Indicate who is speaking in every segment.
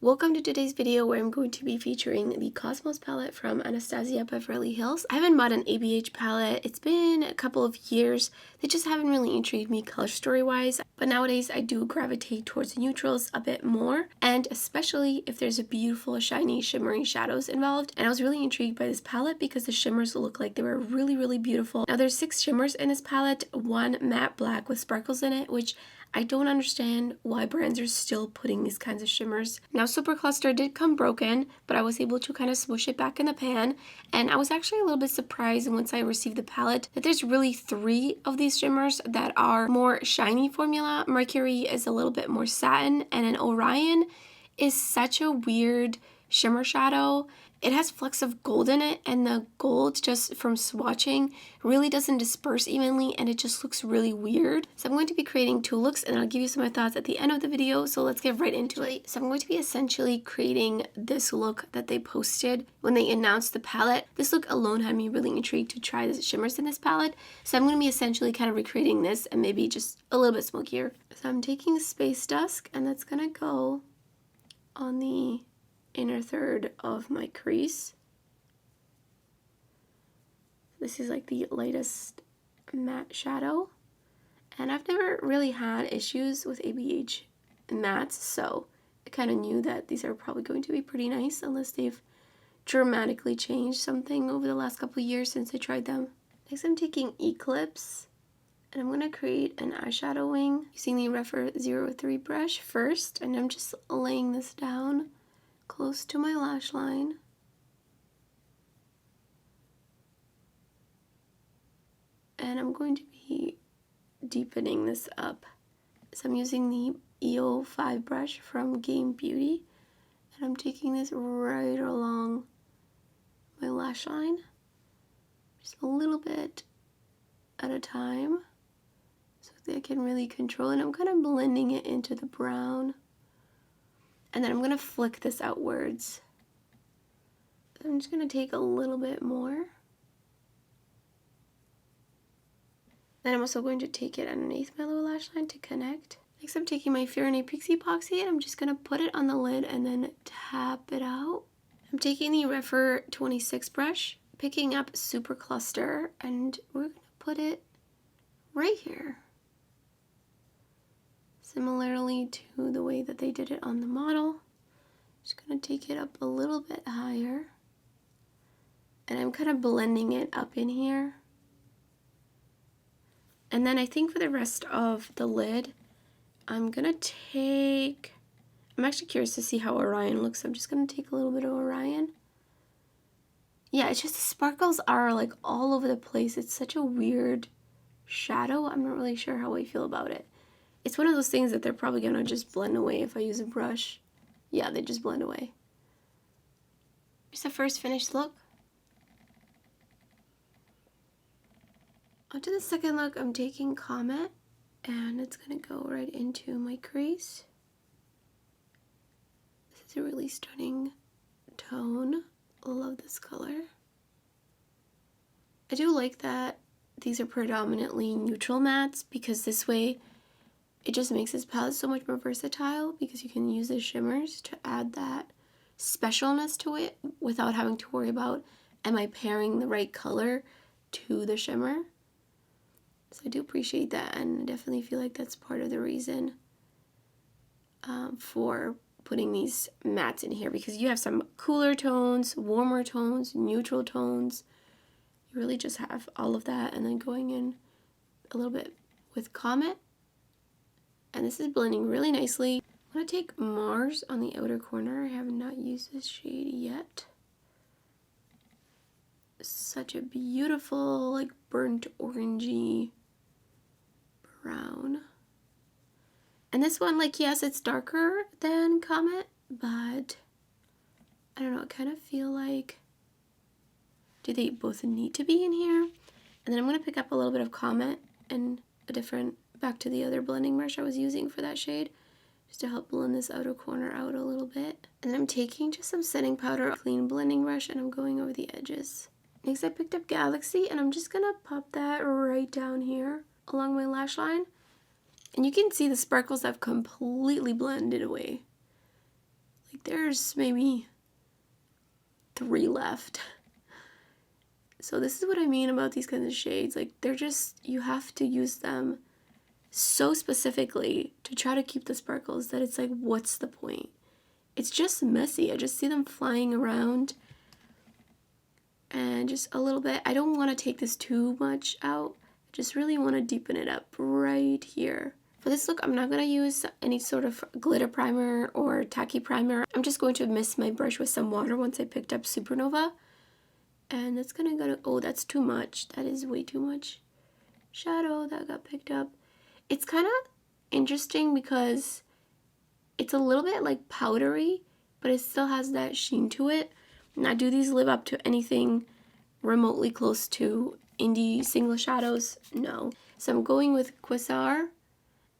Speaker 1: Welcome to today's video where I'm going to be featuring the Cosmos palette from Anastasia Beverly Hills. I haven't bought an ABH palette. It's been a couple of years. They just haven't really intrigued me color story wise, but nowadays I do gravitate towards the neutrals a bit more, and especially if there's a beautiful shiny shimmery shadows involved. And I was really intrigued by this palette because the shimmers look like they were really beautiful. Now there's 6 shimmers in this palette, 1 matte black with sparkles in it, which I don't understand why brands are still putting these kinds of shimmers. Now Super Cluster did come broken, but I was able to kind of smush it back in the pan, and I was actually a little bit surprised once I received the palette that there's really 3 of these shimmers that are more shiny formula. Mercury is a little bit more satin, and an Orion is such a weird shimmer shadow. It has flecks of gold in it, and the gold just from swatching really doesn't disperse evenly, and it just looks really weird. So I'm going to be creating 2 looks, and I'll give you some of my thoughts at the end of the video, so let's get right into it. So I'm going to be essentially creating this look that they posted when they announced the palette. This look alone had me really intrigued to try the shimmers in this palette, so I'm going to be essentially kind of recreating this and maybe just a little bit smokier. So I'm taking Space Dusk, and that's going to go on the inner third of my crease. This is like the lightest matte shadow, and I've never really had issues with ABH mattes, so I kind of knew that these are probably going to be pretty nice unless they've dramatically changed something over the last couple of years since I tried them. Next I'm taking Eclipse, and I'm going to create an eyeshadow wing using the Refer 03 brush first, and I'm just laying this down close to my lash line. And I'm going to be deepening this up. So I'm using the EO5 brush from Game Beauty, and I'm taking this right along my lash line, just a little bit at a time so that I can really control it. And I'm kind of blending it into the brown. And then I'm going to flick this outwards. I'm just going to take a little bit more. Then I'm also going to take it underneath my lower lash line to connect. Next I'm taking my Fear and Pixie Epoxy, and I'm just going to put it on the lid and then tap it out. I'm taking the Refer 26 brush, picking up Super Cluster, and we're going to put it right here. Similarly to the way that they did it on the model. Just going to take it up a little bit higher. And I'm kind of blending it up in here. And then I think for the rest of the lid, I'm going to take... I'm actually curious to see how Orion looks. So I'm just going to take a little bit of Orion. Yeah, it's just the sparkles are like all over the place. It's such a weird shadow. I'm not really sure how I feel about it. It's one of those things that they're probably going to just blend away if I use a brush. Yeah, they just blend away. Here's the first finished look. Onto the second look, I'm taking Comet, and it's going to go right into my crease. This is a really stunning tone. I love this color. I do like that these are predominantly neutral mattes, because this way it just makes this palette so much more versatile, because you can use the shimmers to add that specialness to it without having to worry about, am I pairing the right color to the shimmer? So I do appreciate that, and I definitely feel like that's part of the reason for putting these mattes in here, because you have some cooler tones, warmer tones, neutral tones. You really just have all of that, and then going in a little bit with Comet. And this is blending really nicely. I'm going to take Mars on the outer corner. I have not used this shade yet. Such a beautiful, like, burnt orangey brown. And this one, like, yes, it's darker than Comet, but I don't know, I kind of feel like, do they both need to be in here? And then I'm going to pick up a little bit of Comet and a different, back to the other blending brush I was using for that shade, just to help blend this outer corner out a little bit. And then I'm taking just some setting powder, a clean blending brush, and I'm going over the edges. Next I picked up Galaxy, and I'm just going to pop that right down here along my lash line. And you can see the sparkles have completely blended away. Like, Like there's maybe 3 left. So this is what I mean about these kinds of shades. Like they're just, you have to use them so specifically to try to keep the sparkles that it's like, what's the point? It's just messy. I just see them flying around. And just a little bit. I don't want to take this too much out. I just really want to deepen it up right here. For this look, I'm not going to use any sort of glitter primer or tacky primer. I'm just going to mist my brush with some water once I picked up Supernova. And that's going to go to, oh, that's too much. That is way too much shadow that got picked up. It's kind of interesting because it's a little bit like powdery, but it still has that sheen to it. Now, do these live up to anything remotely close to indie single shadows? No. So I'm going with Quasar,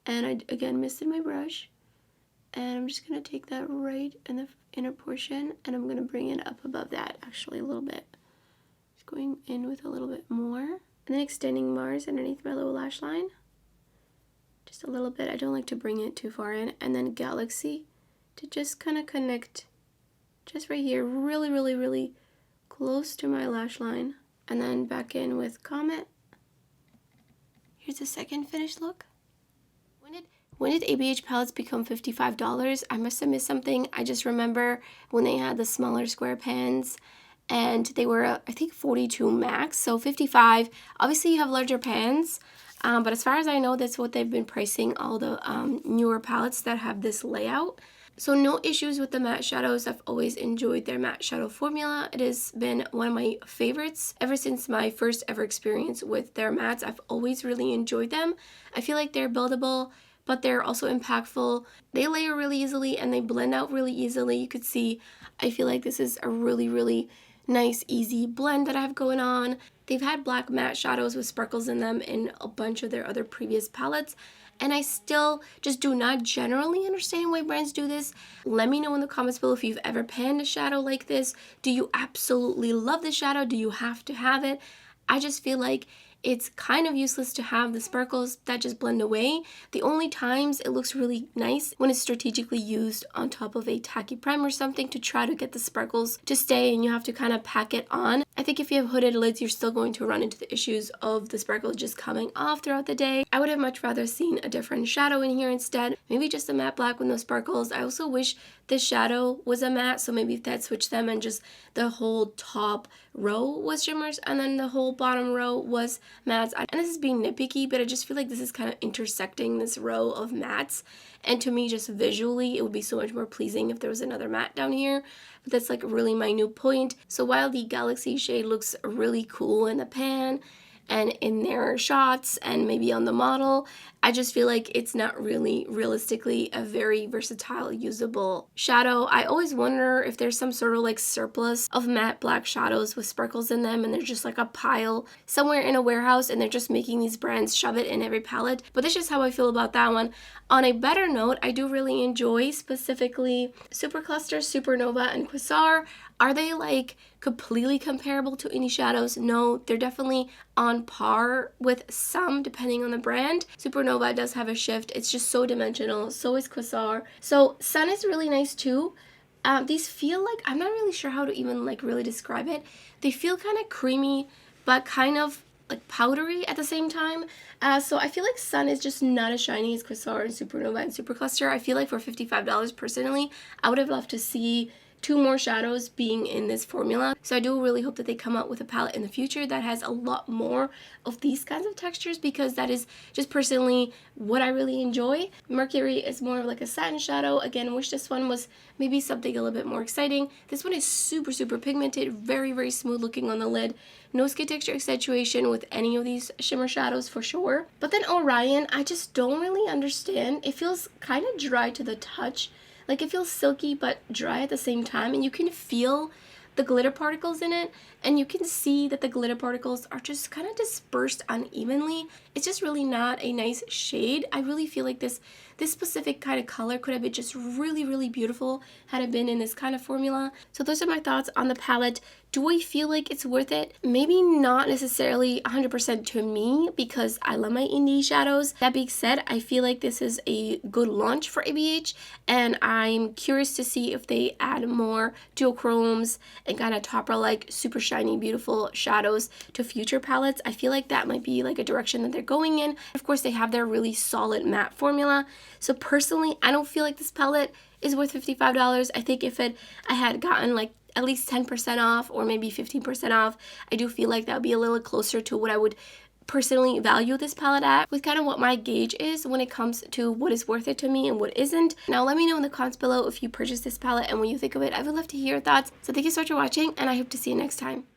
Speaker 1: and I again misted my brush, and I'm just going to take that right in the inner portion, and I'm going to bring it up above that actually a little bit. Just going in with a little bit more, and then extending Mars underneath my lower lash line. Just a little bit. I don't like to bring it too far in, and then Galaxy to just kind of connect just right here, really, really, really close to my lash line. And then back in with Comet. Here's the second finished look. When did ABH palettes become $55? I must have missed something. I just remember when they had the smaller square pans and they were, I think, 42 max, so 55. Obviously, you have larger pans, but as far as I know, that's what they've been pricing all the newer palettes that have this layout. So no issues with the matte shadows. I've always enjoyed their matte shadow formula. It has been one of my favorites ever since my first ever experience with their mattes. I've always really enjoyed them. I feel like they're buildable, but they're also impactful. They layer really easily and they blend out really easily. You could see, I feel like this is a really, really nice, easy blend that I have going on. They've had black matte shadows with sparkles in them in a bunch of their other previous palettes. And I still just do not generally understand why brands do this. Let me know in the comments below if you've ever panned a shadow like this. Do you absolutely love the shadow? Do you have to have it? I just feel like it's kind of useless to have the sparkles that just blend away. The only times it looks really nice when it's strategically used on top of a tacky primer or something to try to get the sparkles to stay and you have to kind of pack it on. I think if you have hooded lids, you're still going to run into the issues of the sparkles just coming off throughout the day. I would have much rather seen a different shadow in here instead. Maybe just a matte black with no sparkles. I also wish this shadow was a matte, so maybe if that switched them and just the whole top row was shimmers and then the whole bottom row was mattes. And this is being nitpicky, but I just feel like this is kind of intersecting this row of mattes. And to me, just visually, it would be so much more pleasing if there was another matte down here. But that's like really my new point. So while the Galaxy shade looks really cool in the pan and in their shots and maybe on the model, I just feel like it's not really realistically a very versatile, usable shadow. I always wonder if there's some sort of like surplus of matte black shadows with sparkles in them and they're just like a pile somewhere in a warehouse and they're just making these brands shove it in every palette. But that's just how I feel about that one. On a better note, I do really enjoy specifically Supercluster, Supernova, and Quasar. Are they like completely comparable to any shadows? No, they're definitely on par with some depending on the brand. Supernova does have a shift. It's just so dimensional. So is Quasar. So Sun is really nice too. These feel like, I'm not really sure how to even like really describe it. They feel kind of creamy, but kind of like powdery at the same time. So I feel like Sun is just not as shiny as Quasar and Supernova and Supercluster. I feel like for $55 personally, I would have loved to see 2 more shadows being in this formula. So I do really hope that they come out with a palette in the future that has a lot more of these kinds of textures because that is just personally what I really enjoy. Mercury is more of like a satin shadow. Again, wish this one was maybe something a little bit more exciting. This one is super, super pigmented, very, very smooth looking on the lid. No skin texture accentuation with any of these shimmer shadows for sure. But then Orion, I just don't really understand. It feels kind of dry to the touch. Like it feels silky but dry at the same time, and you can feel the glitter particles in it, and you can see that the glitter particles are just kind of dispersed unevenly. It's just really not a nice shade. I really feel like this specific kind of color could have been just really, really beautiful had it been in this kind of formula. So those are my thoughts on the palette. Do I feel like it's worth it? Maybe not necessarily 100% to me because I love my indie shadows. That being said, I feel like this is a good launch for ABH, and I'm curious to see if they add more duochromes and kind of topper like super shiny beautiful shadows to future palettes. I feel like that might be like a direction that they're going in. Of course, they have their really solid matte formula. So personally, I don't feel like this palette is worth $55. I think if I had gotten like at least 10% off or maybe 15% off, I do feel like that would be a little closer to what I would personally value this palette at, with kind of what my gauge is when it comes to what is worth it to me and what isn't. Now let me know in the comments below if you purchased this palette and what you think of it. I would love to hear your thoughts. So thank you so much for watching, and I hope to see you next time.